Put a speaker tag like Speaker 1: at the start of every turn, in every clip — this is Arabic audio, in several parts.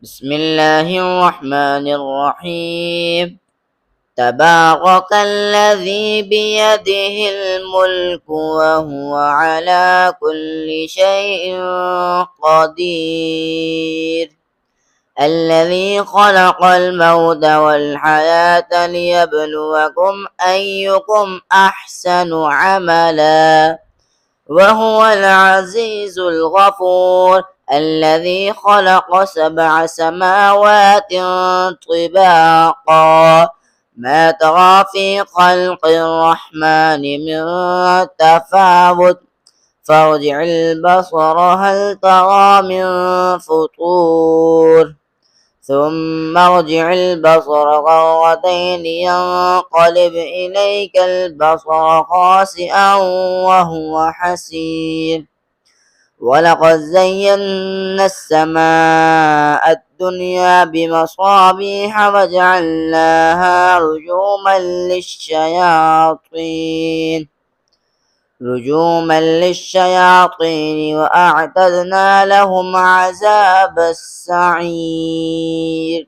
Speaker 1: بسم الله الرحمن الرحيم. تبارك الذي بيده الملك وهو على كل شيء قدير. الذي خلق الموت والحياة ليبلوكم أيكم أحسن عملا وهو العزيز الغفور. الذي خلق 7 سماوات طباقا ما ترى في خلق الرحمن من تفاوت فارجع البصر هل ترى من فطور ثم ارجع البصر كرتين ينقلب إليك البصر خاسئا وهو حسير. ولقد زينا السماء الدنيا بمصابيح وجعلناها رجوما للشياطين وأعتدنا لهم عذاب السعير.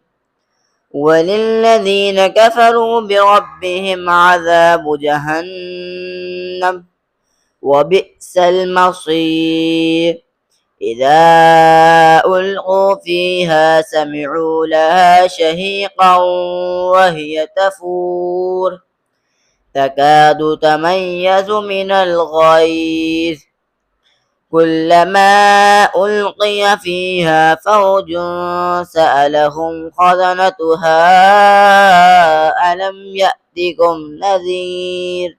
Speaker 1: وللذين كفروا بربهم عذاب جهنم وبئس المصير. إذا ألقوا فيها سمعوا لها شهيقا وهي تفور تكاد تميز من الغيظ كلما ألقي فيها فوج سألهم خزنتها ألم يأتكم نذير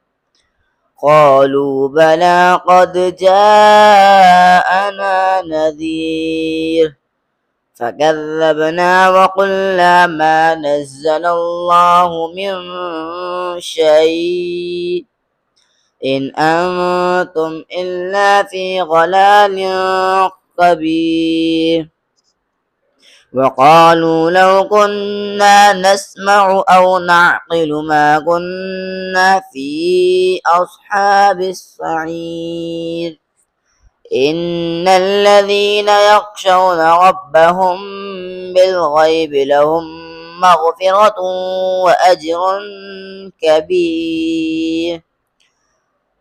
Speaker 1: قالوا بلى قد جاءنا نذير فكذبنا وقلنا ما نزل الله من شيء إن أنتم إلا في ضلال كبير. وقالوا لو كنا نسمع أو نعقل ما كنا في أصحاب السعير. إن الذين يخشون ربهم بالغيب لهم مغفرة وأجر كبير.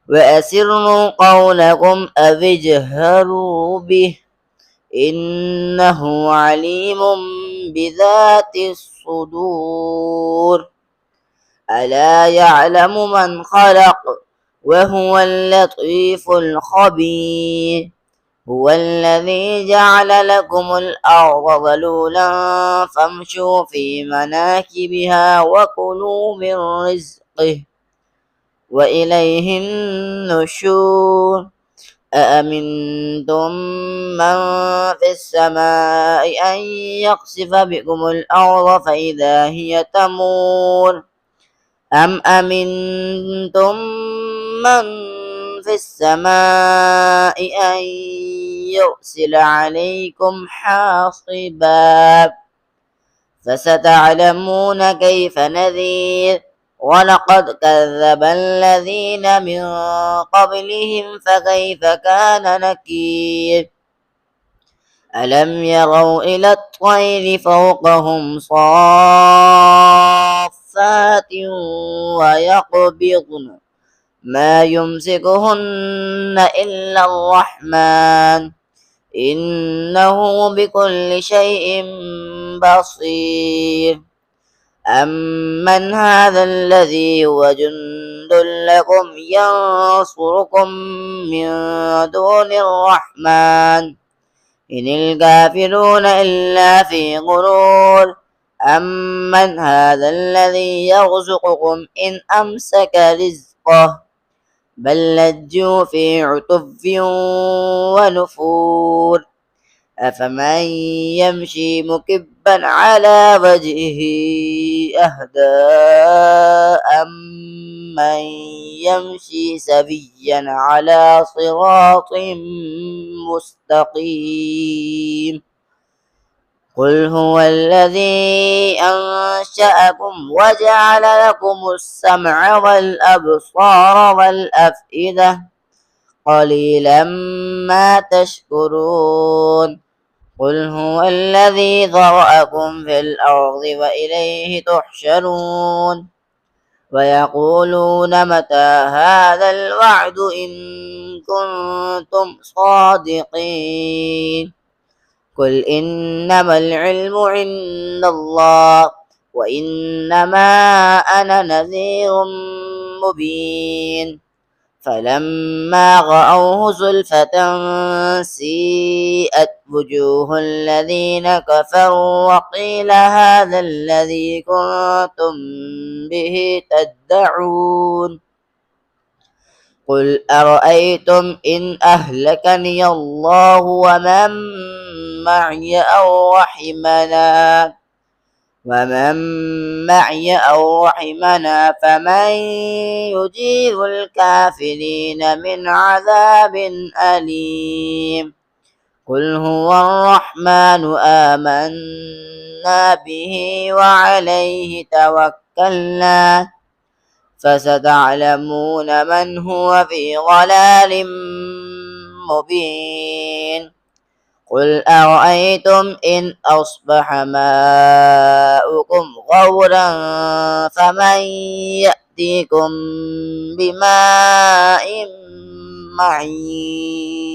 Speaker 1: وأسروا قولكم أو اجهروا به إنه عليم بذات الصدور. ألا يعلم من خلق وهو اللطيف الخبير. هو الذي جعل لكم الأرض ذلولا فامشوا في مناكبها وكلوا من رزقه وإليه النشور. أأمنتم من في السماء أن يخسف بكم الأرض فإذا هي تمور أم أمنتم من في السماء أن يرسل عليكم حاصبا فستعلمون كيف نذير. ولقد كذب الذين من قبلهم فكيف كان نكير. ألم يروا إلى الطير فوقهم صافات ويقبضن ما يمسكهن إلا الرحمن إنه بكل شيء بصير. أمن هذا الذي هو جند لكم ينصركم من دون الرحمن إن الكافرون إلا في غرور. أمن هذا الذي يرزقكم إن أمسك رزقه بل لجوا في عتب ونفور. أفمن يمشي مكبا على وجهه أهدى أمن يمشي سويا على صراط مستقيم. قل هو الذي أنشأكم وجعل لكم السمع والأبصار والأفئدة قليلا ما تشكرون. قل هو الذي ذرأكم في الأرض وإليه تحشرون ويقولون متى هذا الوعد إن كنتم صادقين قل إنما العلم عند الله وإنما أنا نذير مبين فلما رأوه زلفة سيئت وجوه الذين كفروا وقيل هذا الذي كنتم به تدعون قل أرأيتم إن أهلكني الله ومن معي أو رحمنا فمن يجير الكافرين من عذاب أليم قل هو الرحمن آمنا به وعليه توكلنا فستعلمون من هو في ضلال مبين قل أرأيتم إن أصبح ماؤكم غورا فمن يأتيكم بماء معين